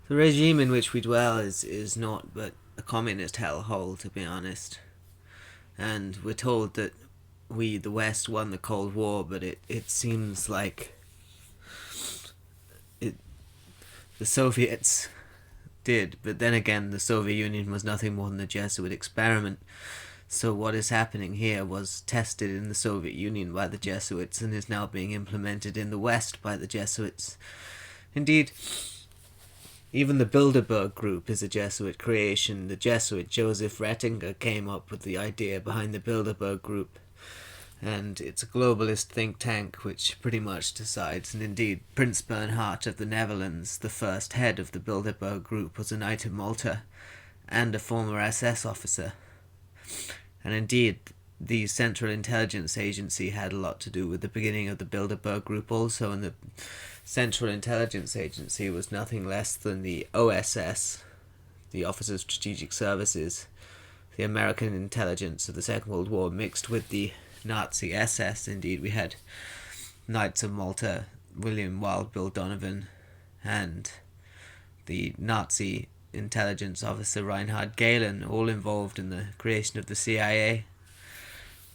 The regime in which we dwell is naught but a communist hellhole, to be honest. And we're told that we, the West, won the Cold War, but it seems like it, the Soviets did. But then again, the Soviet Union was nothing more than a Jesuit experiment. So what is happening here was tested in the Soviet Union by the Jesuits and is now being implemented in the West by the Jesuits. Indeed, even the Bilderberg group is a Jesuit creation. The Jesuit Joseph Ratzinger came up with the idea behind the Bilderberg group, and it's a globalist think tank which pretty much decides. And indeed, Prince Bernhard of the Netherlands, the first head of the Bilderberg group, was a Knight of Malta and a former SS officer. And indeed, the Central Intelligence Agency had a lot to do with the beginning of the Bilderberg group also, and the Central Intelligence Agency was nothing less than the OSS, the Office of Strategic Services, the American intelligence of the Second World War, mixed with the Nazi SS. Indeed, we had Knights of Malta, William Wild Bill Donovan, and the Nazi intelligence officer Reinhard Gehlen, all involved in the creation of the CIA.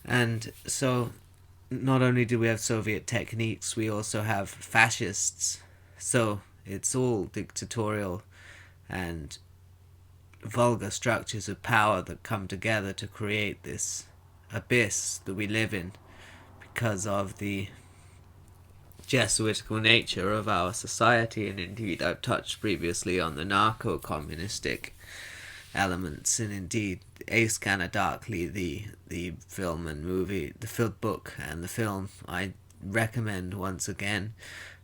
And so not only do we have Soviet techniques, we also have fascists. So it's all dictatorial and vulgar structures of power that come together to create this abyss that we live in because of the Jesuitical nature of our society. And indeed, I've touched previously on the narco-communistic elements, and indeed A Scanner Darkly, the film and movie, the film book and the film, I recommend once again,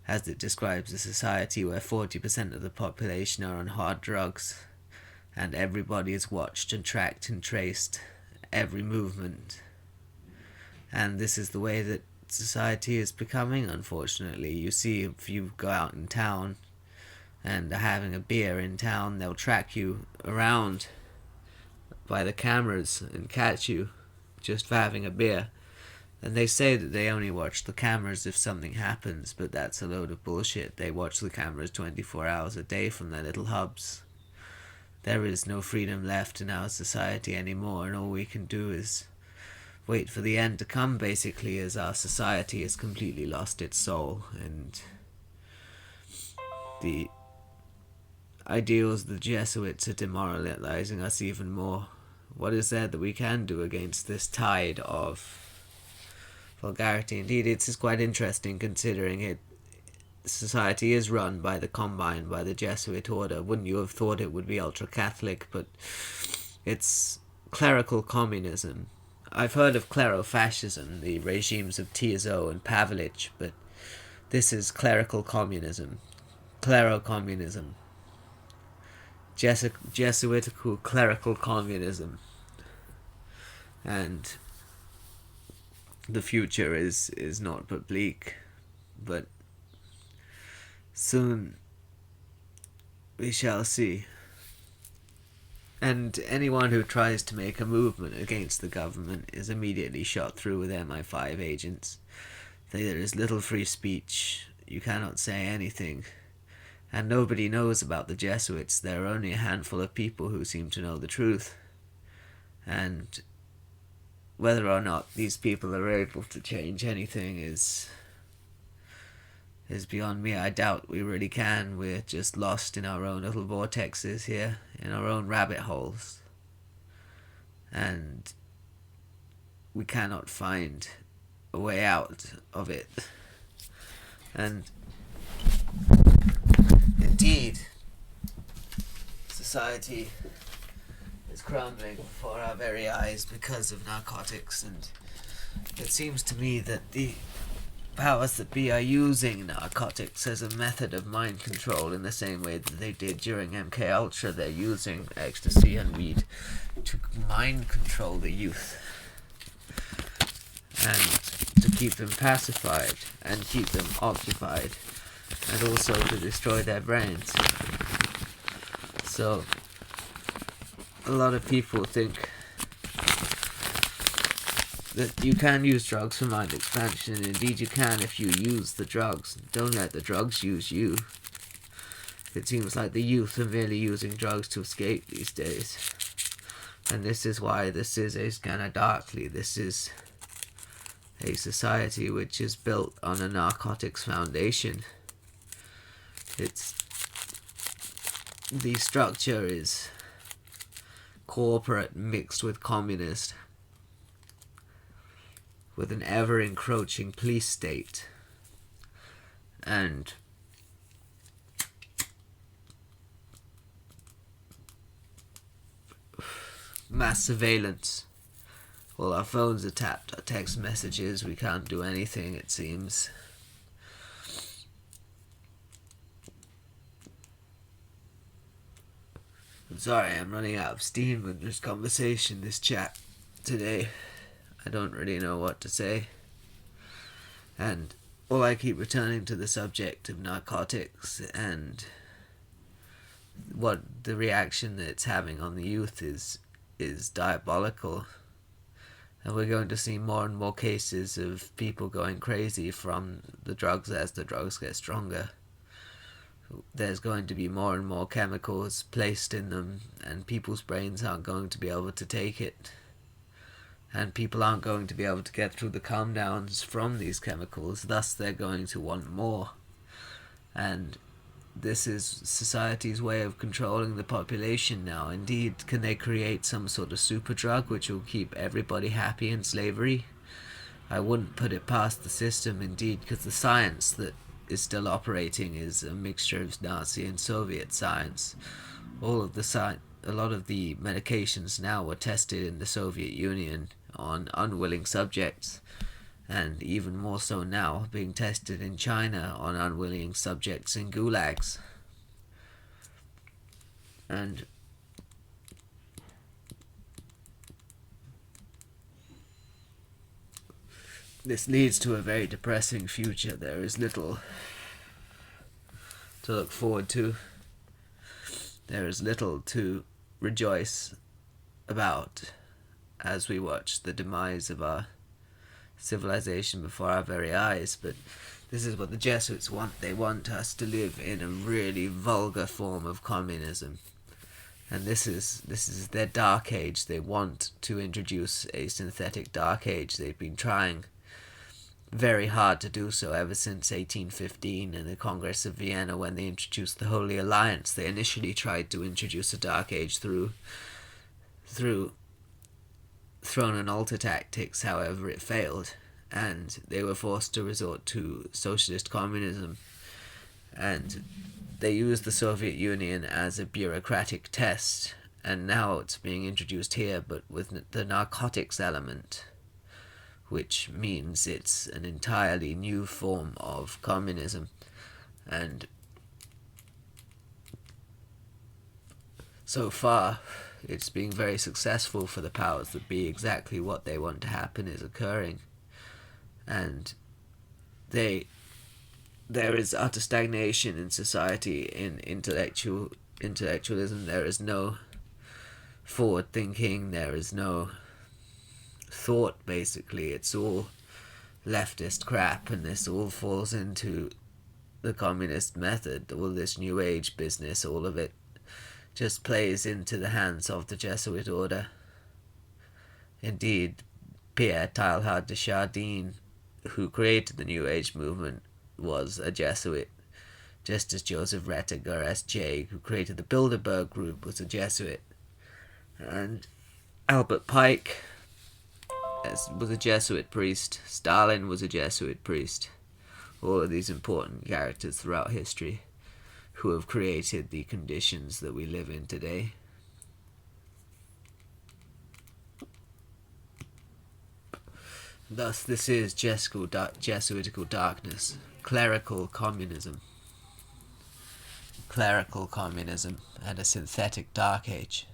as it describes a society where 40% of the population are on hard drugs, and everybody is watched and tracked and traced, every movement. And this is the way that society is becoming, unfortunately. You see, if you go out in town and are having a beer in town, they'll track you around by the cameras and catch you just for having a beer. And they say that they only watch the cameras if something happens, but that's a load of bullshit. They watch the cameras 24 hours a day from their little hubs. There is no freedom left in our society anymore, and all we can do is wait for the end to come, basically, as our society has completely lost its soul, and the ideals of the Jesuits are demoralizing us even more. What is there that we can do against this tide of vulgarity? Indeed, it's quite interesting considering it. Society is run by the Combine, by the Jesuit Order. Wouldn't you have thought it would be ultra-Catholic? But it's clerical-communism. I've heard of clero-fascism, the regimes of Tiso and Pavlich, but this is clerical-communism. Clero-communism. Jesuitical clerical communism. And the future is not but bleak, but soon we shall see. And anyone who tries to make a movement against the government is immediately shot through with MI5 agents. There is little free speech. You cannot say anything. And nobody knows about the Jesuits. There are only a handful of people who seem to know the truth. And whether or not these people are able to change anything is beyond me. I doubt we really can. We're just lost in our own little vortexes here, in our own rabbit holes. And we cannot find a way out of it. And indeed, society is crumbling before our very eyes because of narcotics, and it seems to me that the powers that be are using narcotics as a method of mind control in the same way that they did during MK Ultra. They're using ecstasy and weed to mind control the youth and to keep them pacified and keep them occupied, and also to destroy their brains. So a lot of people think that you can use drugs for mind expansion, and indeed you can if you use the drugs. Don't let the drugs use you. It seems like the youth are merely using drugs to escape these days. And this is why this is a Scanner Darkly. This is a society which is built on a narcotics foundation. The structure is corporate mixed with communist, with an ever-encroaching police state, and mass surveillance. Well, our phones are tapped, our text messages, we can't do anything, it seems. I'm sorry, I'm running out of steam with this conversation, this chat today. I don't really know what to say. And all I keep returning to the subject of narcotics and what the reaction that it's having on the youth is diabolical. And we're going to see more and more cases of people going crazy from the drugs as the drugs get stronger. There's going to be more and more chemicals placed in them, and people's brains aren't going to be able to take it. And people aren't going to be able to get through the calm downs from these chemicals, thus they're going to want more. And this is society's way of controlling the population now. Indeed, can they create some sort of super drug which will keep everybody happy in slavery? I wouldn't put it past the system, indeed, because the science that is still operating is a mixture of Nazi and Soviet science. A lot of the medications now were tested in the Soviet Union on unwilling subjects, and even more so now being tested in China on unwilling subjects in gulags. And this leads to a very depressing future. There is little to look forward to. There is little to rejoice about as we watch the demise of our civilization before our very eyes. But this is what the Jesuits want. They want us to live in a really vulgar form of communism. And this is their dark age. They want to introduce a synthetic dark age. They've been trying very hard to do so ever since 1815 and the Congress of Vienna, when they introduced the Holy Alliance. They initially tried to introduce a dark age through throne and altar tactics. However, it failed, and they were forced to resort to socialist communism. And they used the Soviet Union as a bureaucratic test, and now it's being introduced here, but with the narcotics element, which means it's an entirely new form of communism. And so far, it's being very successful for the powers that be. Exactly what they want to happen is occurring. And there is utter stagnation in society, in intellectualism. There is no forward thinking, there is no thought, basically. It's all leftist crap, and this all falls into the communist method. All this new age business, all of it just plays into the hands of the Jesuit Order. Indeed, Pierre Teilhard de Chardin, who created the New Age movement, was a Jesuit, just as Joseph Rettiger, S.J., who created the Bilderberg Group, was a Jesuit. And Albert Pike was a Jesuit priest. Stalin was a Jesuit priest. All of these important characters throughout history who have created the conditions that we live in today. Thus, this is Jesuitical darkness, clerical communism, and a synthetic dark age.